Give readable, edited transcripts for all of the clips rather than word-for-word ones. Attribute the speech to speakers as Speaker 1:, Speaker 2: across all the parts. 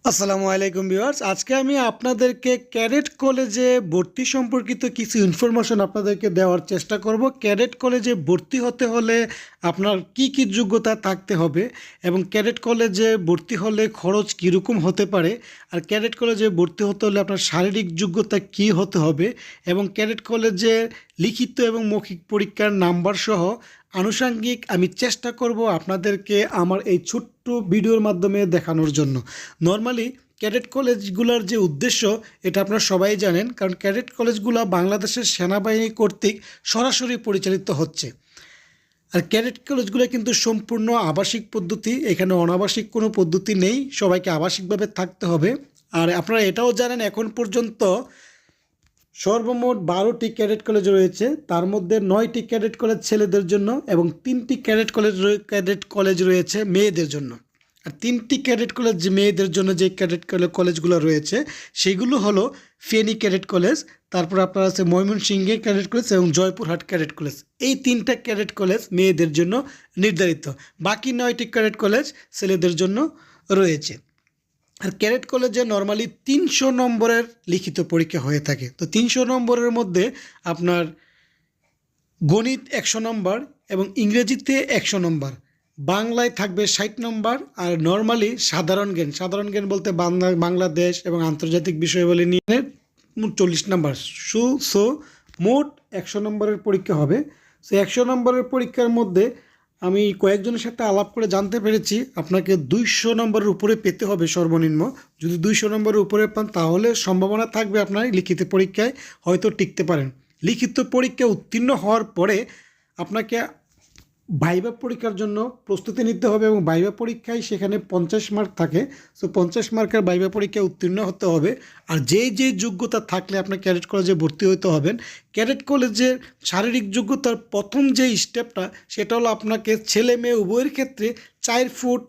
Speaker 1: আসসালামু আলাইকুম ভিউয়ার্স, আজকে আমি আপনাদেরকে ক্যাডেট কলেজে ভর্তি সম্পর্কিত কিছু ইনফরমেশন আপনাদেরকে দেওয়ার চেষ্টা করব। ক্যাডেট কলেজে ভর্তি হতে হলে আপনার কি কি যোগ্যতা থাকতে হবে এবং ক্যাডেট কলেজে ভর্তি হলে খরচ কীরকম হতে পারে, আর ক্যাডেট কলেজে ভর্তি হতে হলে আপনার শারীরিক যোগ্যতা কি হতে হবে এবং ক্যাডেট কলেজে লিখিত এবং মৌখিক পরীক্ষার নাম্বার সহ আনুষঙ্গিক আমি চেষ্টা করব আপনাদেরকে আমার এই ছোট্ট ভিডিওর মাধ্যমে দেখানোর জন্য। নর্মালি ক্যাডেট কলেজগুলোর যে উদ্দেশ্য এটা আপনারা সবাই জানেন, কারণ ক্যাডেট কলেজগুলো বাংলাদেশের সেনাবাহিনী কর্তৃক সরাসরি পরিচালিত হচ্ছে। আর ক্যাডেট কলেজগুলো কিন্তু সম্পূর্ণ আবাসিক পদ্ধতি, এখানে অনাবাসিক কোনো পদ্ধতি নেই, সবাইকে আবাসিকভাবে থাকতে হবে। আর আপনারা এটাও জানেন এখন পর্যন্ত সর্বমোট 12টি ক্যাডেট কলেজ রয়েছে, তার মধ্যে 9টি ক্যাডেট কলেজ ছেলেদের জন্য এবং 3টি ক্যাডেট কলেজ রয়েছে মেয়েদের জন্য। আর 3টি ক্যাডেট কলেজ মেয়েদের জন্য যে ক্যাডেট কলেজগুলো রয়েছে সেগুলো হলো ফেনী ক্যাডেট কলেজ, তারপর আপনার আছে ময়মনসিংহের ক্যাডেট কলেজ এবং জয়পুরহাট ক্যাডেট কলেজ। এই 3টা ক্যাডেট কলেজ মেয়েদের জন্য নির্ধারিত, বাকি 9টি ক্যাডেট কলেজ ছেলেদের জন্য রয়েছে। আর ক্যাডেট কলেজে নর্মালি 300 নম্বরের লিখিত পরীক্ষা হয়ে থাকে। তো 300 নম্বরের মধ্যে আপনার গণিত 100 নম্বর এবং ইংরেজিতে 100 নম্বর, বাংলায় থাকবে 60 নম্বর, আর নর্মালি সাধারণ জ্ঞান বলতে বাংলাদেশ এবং আন্তর্জাতিক বিষয়াবলী নিয়ে 40 নম্বর। সো মোট 100 নম্বরের পরীক্ষা হবে। সো 100 নম্বরের পরীক্ষার মধ্যে আমি কয়েকজনের সাথে আলাপ করে জানতে পেরেছি আপনাকে 200 নম্বরের উপরে পেতে হবে সর্বনিম্ন। যদি 200 নম্বরের উপরে পান তাহলে সম্ভাবনা থাকবে আপনার লিখিত পরীক্ষায় হয়তো টিকতে পারেন। লিখিত পরীক্ষায় উত্তীর্ণ হওয়ার পরে আপনাকে ভাইভা পরীক্ষার জন্য প্রস্তুতি নিতে হবে এবং ভাইভা পরীক্ষায় সেখানে 50 মার্ক থাকে। সো 50 মার্কের ভাইভা পরীক্ষায় উত্তীর্ণ হতে হবে। আর যে যোগ্যতা থাকলে আপনার ক্যাডেট কলেজে ভর্তি হতে হবেন, ক্যাডেট কলেজের শারীরিক যোগ্যতার প্রথম যে স্টেপটা সেটা হলো আপনাকে ছেলে মেয়ে উভয়ের ক্ষেত্রে 4 ফুট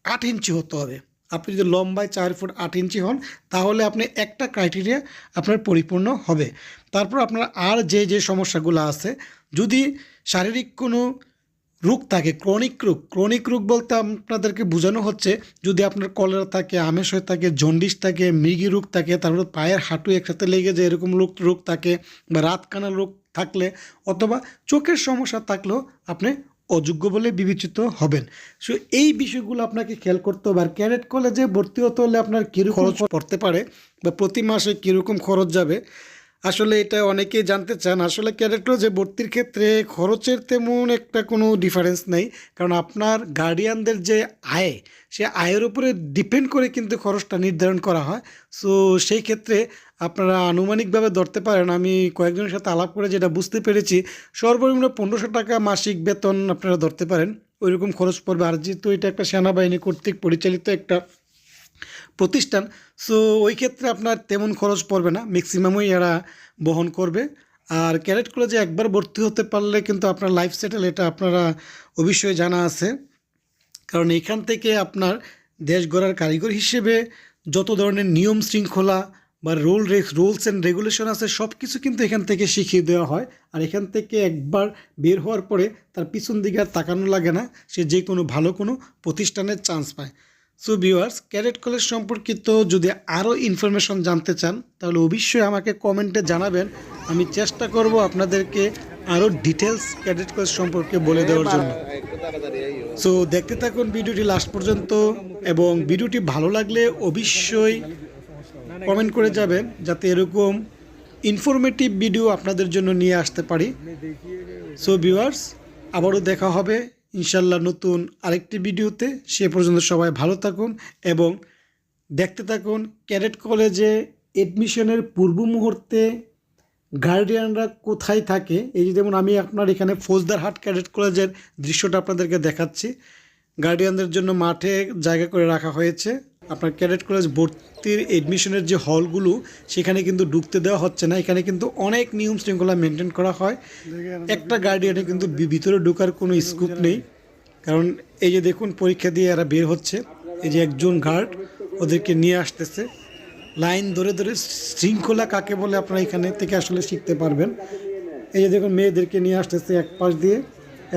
Speaker 1: 8 ইঞ্চি হতে হবে। আপনি যদি লম্বায় 4 ফুট 8 ইঞ্চি হন তাহলে আপনি একটা ক্রাইটেরিয়া আপনার পরিপূর্ণ হবে। তারপর আপনার আর যে সমস্যাগুলো আছে, যদি শারীরিক কোনো রোগ থাকে, ক্রনিক রোগ বলতে আপনাদেরকে বোঝানো হচ্ছে যদি আপনার কলেরা থাকে, আমাশয় থাকে, জন্ডিস থাকে, মৃগী রোগ থাকে, তারপর পায়ের হাঁটু একসাথে লেগে যায় এরকম রোগ থাকে, বা রাত কানার রোগ থাকলে, অথবা চোখের সমস্যা থাকলেও আপনি অযোগ্য বলে বিবেচিত হবেন। সো এই বিষয়গুলো আপনাকে খেয়াল করতে হবে। আর ক্যাডেট কলেজে ভর্তি হতে হলে আপনার কীরকম খরচ পড়তে পারে বা প্রতি মাসে কীরকম খরচ যাবে, আসলে এটা অনেকেই জানতে চান। আসলে ক্যাডেট কলেজে ভর্তির ক্ষেত্রে খরচের তেমন একটা কোনো ডিফারেন্স নেই, কারণ আপনার গার্ডিয়ানদের যে আয়, সে আয়ের উপরে ডিপেন্ড করে কিন্তু খরচটা নির্ধারণ করা হয়। সো সেই ক্ষেত্রে আপনারা আনুমানিকভাবে ধরতে পারেন, আমি কয়েকজনের সাথে আলাপ করে যেটা বুঝতে পেরেছি সর্বনিম্ন 1500 টাকা মাসিক বেতন আপনারা ধরতে পারেন, ওইরকম খরচ পড়বে। আর যেহেতু এটা একটা সেনাবাহিনী কর্তৃক পরিচালিত একটা প্রতিষ্ঠান, সো ওই ক্ষেত্রে আপনার তেমন খরচ পড়বে না, ম্যাক্সিমামই এরা বহন করবে। আর ক্যাডেট কলেজে একবার ভর্তি হতে পারলে কিন্তু আপনার লাইফ সেটেল, এটা আপনারা অবশ্যই জানা আছে। কারণ এখান থেকে আপনার দেশ গড়ার কারিগর হিসেবে যত ধরনের নিয়ম শৃঙ্খলা বা রুলস অ্যান্ড রেগুলেশন আছে সব কিছু কিন্তু এখান থেকে শিখিয়ে দেওয়া হয়। আর এখান থেকে একবার বের হওয়ার পরে তার পিছন দিকে আর তাকানো লাগে না, সে যে কোনো ভালো কোনো প্রতিষ্ঠানের চান্স পায়। সো ভিউয়ার্স, ক্যাডেট কলেজ সম্পর্কিত যদি আরও ইনফরমেশন জানতে চান তাহলে অবশ্যই আমাকে কমেন্টে জানাবেন, আমি চেষ্টা করব আপনাদেরকে আরও ডিটেলস ক্যাডেট কলেজ সম্পর্কে বলে দেওয়ার জন্য। সো দেখতে থাকুন ভিডিওটি লাস্ট পর্যন্ত, এবং ভিডিওটি ভালো লাগলে অবশ্যই কমেন্ট করে যাবেন যাতে এরকম ইনফরমেটিভ ভিডিও আপনাদের জন্য নিয়ে আসতে পারি। সো ভিউয়ার্স, আবারও দেখা হবে ইনশাল্লাহ নতুন আরেকটি ভিডিওতে। সে পর্যন্ত সবাই ভালো থাকুন এবং দেখতে থাকুন ক্যাডেট কলেজে এডমিশনের পূর্ব মুহূর্তে গার্ডিয়ানরা কোথায় থাকে। এই যে যেমন আমি আপনার এখানে ফৌজদারহাট ক্যাডেট কলেজের দৃশ্যটা আপনাদেরকে দেখাচ্ছি। গার্ডিয়ানদের জন্য মাঠে জায়গা করে রাখা হয়েছে। আপনার ক্যাডেট কলেজ ভর্তির এডমিশনের যে হলগুলো সেখানে কিন্তু ঢুকতে দেওয়া হচ্ছে না, এখানে কিন্তু অনেক নিয়ম শৃঙ্খলা মেনটেন করা হয়। একটা গার্ডিয়ানে কিন্তু ভিতরে ঢোকার কোনো স্কোপ নেই, কারণ এই যে দেখুন পরীক্ষা দিয়ে এরা বের হচ্ছে, এই যে একজন গার্ড ওদেরকে নিয়ে আসতেছে লাইন ধরে ধরে। শৃঙ্খলা কাকে বলে আপনারা এখানে থেকে আসলে শিখতে পারবেন। এই যে দেখুন মেয়েদেরকে নিয়ে আসতেছে এক পাশ দিয়ে,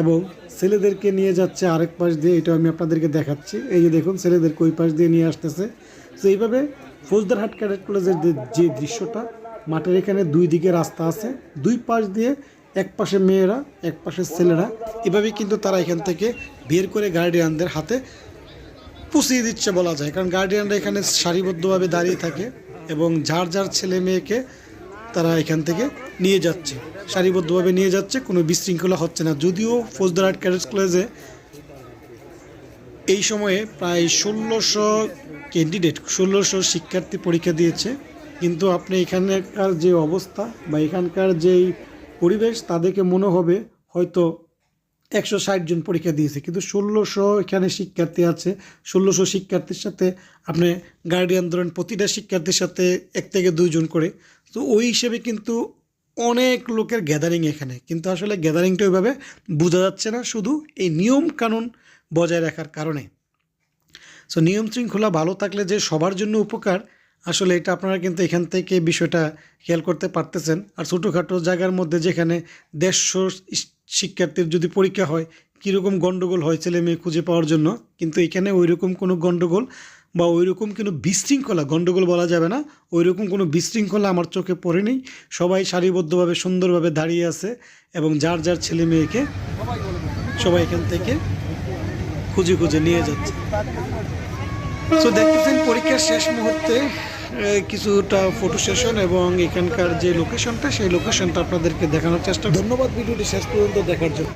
Speaker 1: এবং ছেলেদেরকে নিয়ে যাচ্ছে আরেক পাশ দিয়ে। এটা আমি আপনাদেরকে দেখাচ্ছি। এই যে দেখুন ছেলেদেরকে ওই পাশ দিয়ে নিয়ে আসতেছে। তো এইভাবে ফৌজদারহাট ক্যাডেট কলেজের যে দৃশ্যটা, মাঠের এখানে দুই দিকে রাস্তা আছে, দুই পাশ দিয়ে এক পাশে মেয়েরা এক পাশে ছেলেরা, এভাবেই কিন্তু তারা এখান থেকে বের করে গার্ডিয়ানদের হাতে পুষিয়ে দিচ্ছে বলা যায়। কারণ গার্ডিয়ানরা এখানে সারিবদ্ধভাবে দাঁড়িয়ে থাকে এবং যার যার ছেলে মেয়েকে তারা এখান থেকে নিয়ে যাচ্ছে, সারিবদ্ধভাবে নিয়ে যাচ্ছে, কোনো বিশৃঙ্খলা হচ্ছে না। যদিও ফৌজদারহাট ক্যাডেটস কলেজে এই সময়ে প্রায় 1600 ক্যান্ডিডেট, 1600 শিক্ষার্থী পরীক্ষা দিয়েছে, কিন্তু আপনি এখানকার যে অবস্থা বা এখানকার যেই পরিবেশ তা দেখে মনে হবে হয়তো 160 জন পরীক্ষা দিয়েছে, কিন্তু 1600 এখানে শিক্ষার্থী আছে। 1600 শিক্ষার্থীর সাথে আপনি গার্ডিয়ান ধরেন প্রতিটা শিক্ষার্থীর সাথে 1 থেকে 2 জন করে, তো ওই হিসেবে কিন্তু অনেক লোকের গ্যাদারিং এখানে। কিন্তু আসলে গ্যাদারিংটা ওইভাবে বোঝা যাচ্ছে না, শুধু এই নিয়ম কানুন বজায় রাখার কারণে। সো নিয়ম শৃঙ্খলা ভালো থাকলে যে সবার জন্য উপকার, আসলে এটা আপনারা কিন্তু এখান থেকে বিষয়টা খেয়াল করতে পারতেছেন। আর ছোটোখাটো জায়গার মধ্যে যেখানে 150 শিক্ষার্থীর যদি পরীক্ষা হয়, কীরকম গণ্ডগোল হয় ছেলে মেয়ে খুঁজে পাওয়ার জন্য, কিন্তু এখানে ওইরকম কোনো গণ্ডগোল বা ওইরকম কোনো বিশৃঙ্খলা, গণ্ডগোল বলা যাবে না, ওইরকম কোনো বিশৃঙ্খলা আমার চোখে পড়েনি। সবাই সারিবদ্ধভাবে সুন্দরভাবে দাঁড়িয়ে আছে এবং যার যার ছেলে মেয়েকে সবাই এখান থেকে খুঁজে খুঁজে নিয়ে যাচ্ছে। তো দেখতেছেন পরীক্ষার শেষ মুহূর্তে কিছুটা ফটো সেশন এবং এখানকার যে লোকেশনটা, সেই লোকেশনটা আপনাদেরকে দেখানোর চেষ্টা। ধন্যবাদ ভিডিওটি শেষ পর্যন্ত দেখার জন্য।